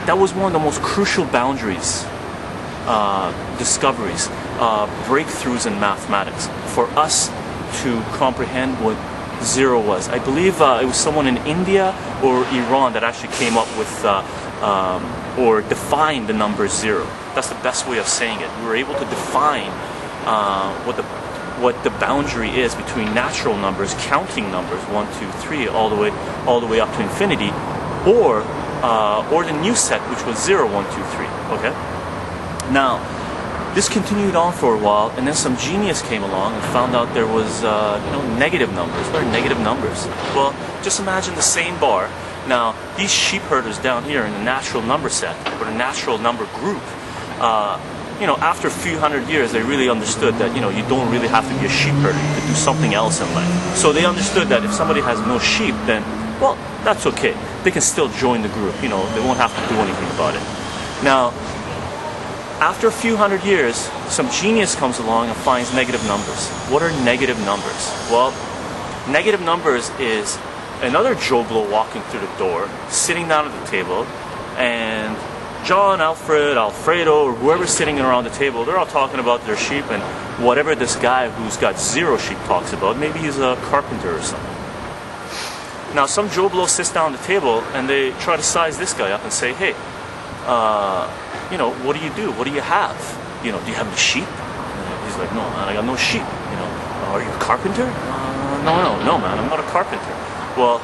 that was one of the most crucial boundaries, discoveries, breakthroughs in mathematics for us to comprehend what zero was. I believe it was someone in India or Iran that actually came up with or defined the number zero. That's the best way of saying it. We were able to define what the boundary is between natural numbers, counting numbers 1, 2, 3, all the way up to infinity, or the new set, which was 0, 1, 2, 3. Okay. Now, this continued on for a while, and then some genius came along and found out there was negative numbers. What are negative numbers? Well, just imagine the same bar. Now, these sheep herders down here in the natural number set, or the natural number group, after a few hundred years, they really understood that, you don't really have to be a sheep herder. You could do something else in life. So they understood that if somebody has no sheep, then, well, that's okay. They can still join the group. They won't have to do anything about it. Now, after a few hundred years, some genius comes along and finds negative numbers. What are negative numbers? Well, negative numbers is another Joe Blow walking through the door, sitting down at the table, and John, Alfred, Alfredo, or whoever's sitting around the table, they're all talking about their sheep and whatever this guy who's got zero sheep talks about. Maybe he's a carpenter or something. Now, some Joe Blow sits down at the table and they try to size this guy up and say, hey, what do you do? What do you have? Do you have any sheep? And he's like, no, man, I got no sheep. Are you a carpenter? No, man, I'm not a carpenter. Well,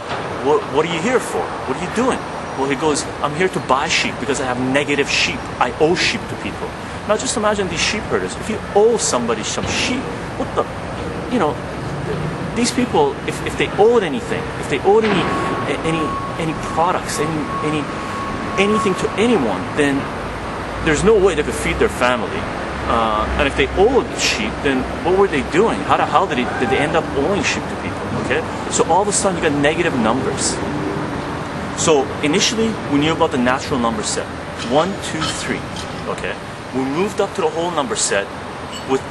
what are you here for? What are you doing? Well, he goes, I'm here to buy sheep because I have negative sheep. I owe sheep to people. Now, just imagine these sheep herders. If you owe somebody some sheep, what the, these people, if they owed anything, if they owed any products, anything to anyone, then there's no way they could feed their family. And if they owed sheep, then what were they doing? How did they end up owing sheep to people? Okay, so all of a sudden you got negative numbers. So initially we knew about the natural number set, 1, 2, 3. Okay, we moved up to the whole number set with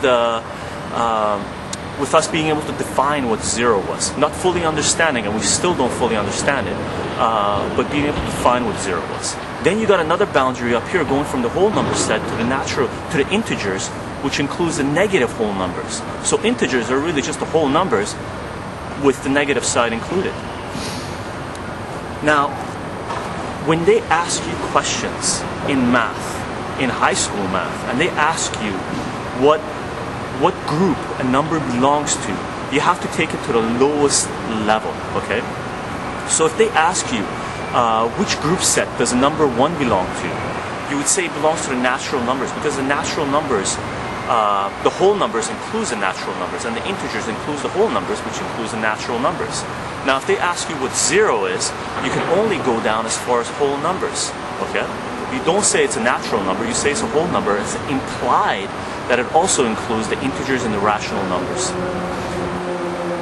us being able to define what zero was, not fully understanding, and we still don't fully understand it, but being able to define what zero was. Then you got another boundary up here going from the whole number set to the integers, which includes the negative whole numbers. So integers are really just the whole numbers with the negative side included. Now, when they ask you questions in math, in high school math, and they ask you what group a number belongs to, you have to take it to the lowest level, okay? So if they ask you, which group set does number 1 belong to? You would say it belongs to the natural numbers, because the natural numbers, the whole numbers includes the natural numbers, and the integers includes the whole numbers, which includes the natural numbers. Now, if they ask you what zero is, you can only go down as far as whole numbers, okay? You don't say it's a natural number, you say it's a whole number. It's implied that it also includes the integers and the rational numbers.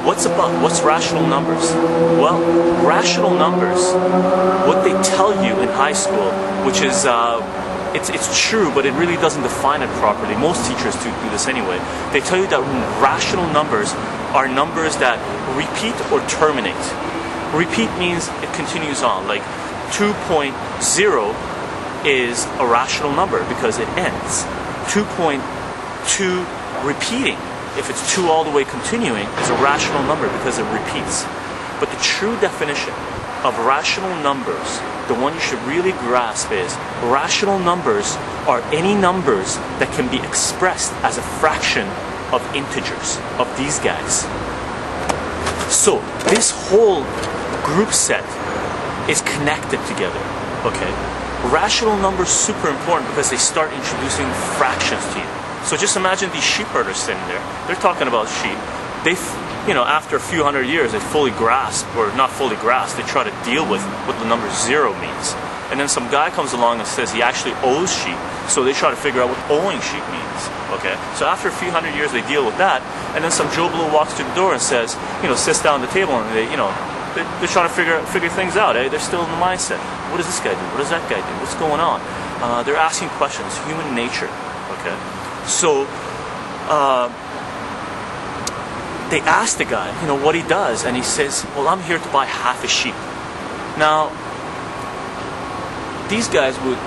What's rational numbers? Well, rational numbers, what they tell you in high school, which is, it's true, but it really doesn't define it properly. Most teachers do this anyway. They tell you that rational numbers are numbers that repeat or terminate. Repeat means it continues on, like 2.0 is a rational number because it ends. 2.2 repeating, if it's 2 all the way continuing, is a rational number because it repeats. But the true definition of rational numbers, the one you should really grasp, is rational numbers are any numbers that can be expressed as a fraction of integers, of these guys. So this whole group set is connected together, okay? Rational numbers are super important because they start introducing fractions to you. So just imagine these sheep herders sitting there. They're talking about sheep. After a few hundred years, they fully grasp, or not fully grasp, they try to deal with what the number zero means. And then some guy comes along and says he actually owes sheep, so they try to figure out what owing sheep means. Okay, so after a few hundred years, they deal with that, and then some Joe Blow walks through the door and says, sits down at the table, and they're trying to figure things out. Eh? They're still in the mindset. What does this guy do? What does that guy do? What's going on? They're asking questions. Human nature. Okay, so they ask the guy, what he does, and he says, well, I'm here to buy half a sheep. Now, these guys would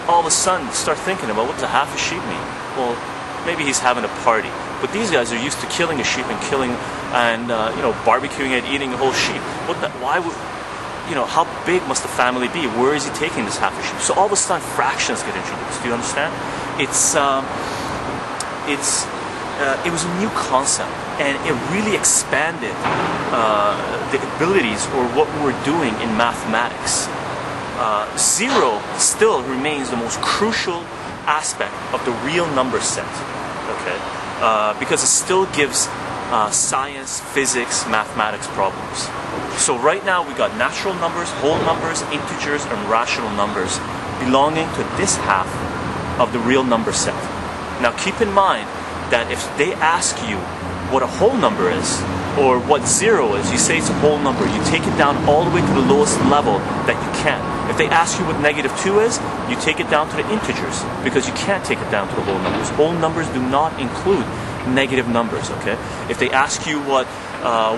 all of a sudden start thinking about, what does a half a sheep mean? Well, maybe he's having a party. But these guys are used to killing a sheep and barbecuing it, eating a whole sheep. Why would, how big must the family be? Where is he taking this half a sheep? So all of a sudden fractions get introduced. Do you understand? It was a new concept, and it really expanded the abilities or what we were doing in mathematics. Zero still remains the most crucial aspect of the real number set, okay? Because it still gives science, physics, mathematics problems. So right now we got natural numbers, whole numbers, integers, and rational numbers belonging to this half of the real number set. Now keep in mind that if they ask you what a whole number is, or what zero is, you say it's a whole number. You take it down all the way to the lowest level that you can. If they ask you what -2 is, you take it down to the integers, because you can't take it down to the whole numbers. Whole numbers do not include negative numbers, okay? If they ask you what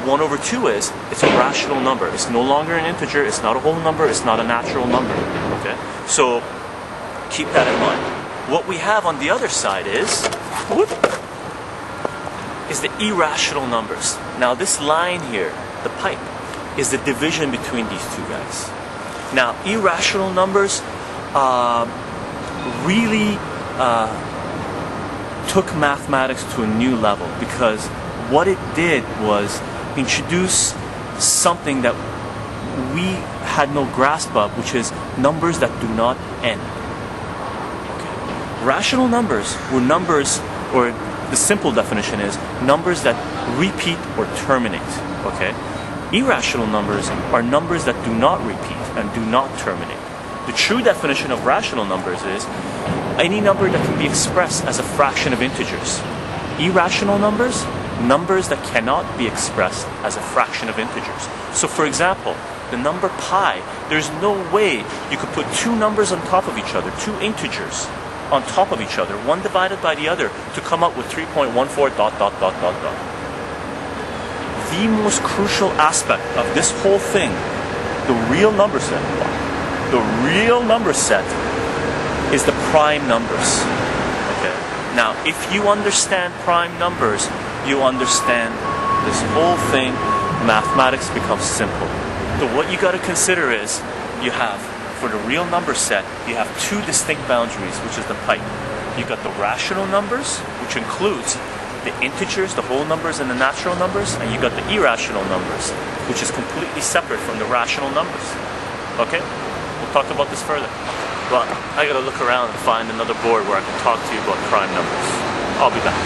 1/2 is, it's a rational number. It's no longer an integer, it's not a whole number, it's not a natural number, okay? So keep that in mind. What we have on the other side is the irrational numbers. Now this line here, the pipe, is the division between these two guys. Now irrational numbers really took mathematics to a new level, because what it did was introduce something that we had no grasp of, which is numbers that do not end. Okay. Rational numbers were numbers, or the simple definition is numbers that repeat or terminate. Okay? Irrational numbers are numbers that do not repeat and do not terminate. The true definition of rational numbers is any number that can be expressed as a fraction of integers. Irrational numbers, numbers that cannot be expressed as a fraction of integers. So for example, the number pi, there's no way you could put two numbers on top of each other, two integers on top of each other, one divided by the other, to come up with 3.14 ... The most crucial aspect of this whole thing, the real number set, is the prime numbers. Okay. Now, if you understand prime numbers, you understand this whole thing. Mathematics becomes simple. So what you got to consider is, you have, for the real number set, you have two distinct boundaries, which is the pipe. You got the rational numbers, which includes the integers, the whole numbers, and the natural numbers, and you got the irrational numbers, which is completely separate from the rational numbers. Okay? We'll talk about this further. Well, I gotta look around and find another board where I can talk to you about prime numbers. I'll be back.